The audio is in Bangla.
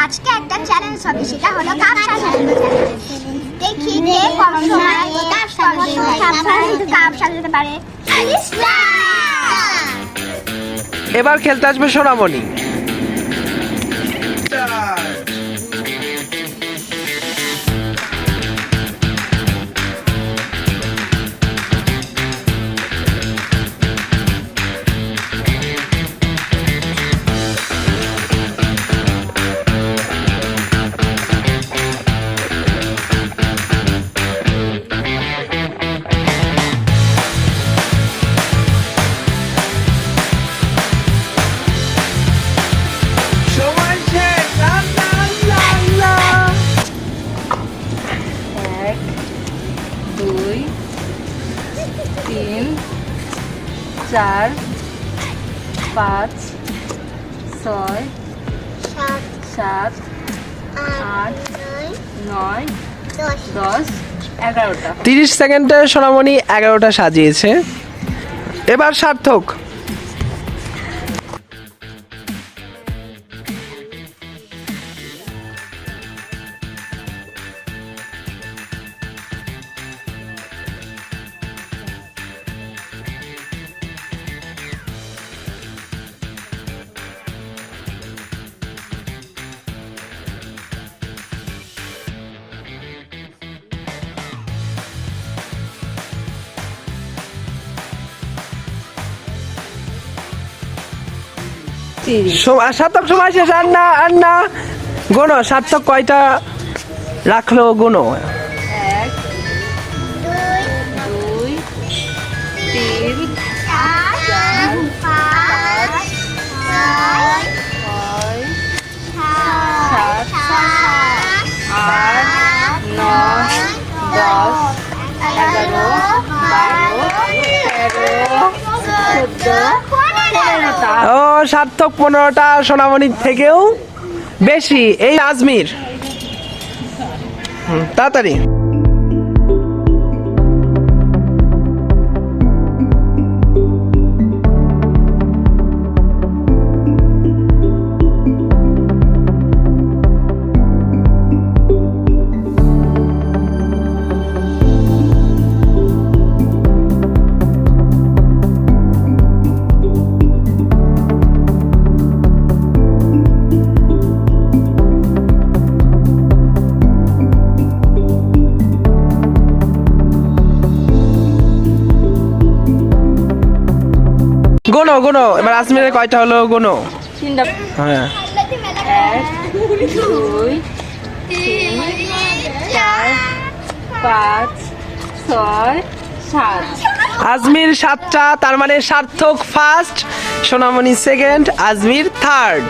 আজকে একটা চ্যালেঞ্জ হবে, সেটা হলো কাপ সাজানো চ্যালেঞ্জ। দেখি কে কম সময়ে কাপ সাজাতে পারে। এবার খেলতে আসবে সোনামণি। দুই, তিন, চার, পাঁচ, ছয়, সাত, আট, নয়, 10, 11টা। 30 সেকেন্ডে সোনামণি 11টা সাজিয়েছে। এবার সার্থক। সার্থক সময় শেষ। আর না গোনো, সার্থক কয়টা রাখলো গোনো? 1, 2, 3, 4, 5, 6, 7, 8, 9, 10, 11, 12, 13, 14, 15টা। ও সার্থক 15টা, সোনামণির থেকেও বেশি। এই আজমির, তাড়াতাড়ি। গোনো গোনো, এবার আজমিরের কয়টা হলো গোনো? 3টা। হ্যাঁ, 1, 2, 3, 4, 5, 6, 7। আজমির 7টা, তার মানে সার্থক ফার্স্ট, সোনামণি সেকেন্ড, আজমির থার্ড।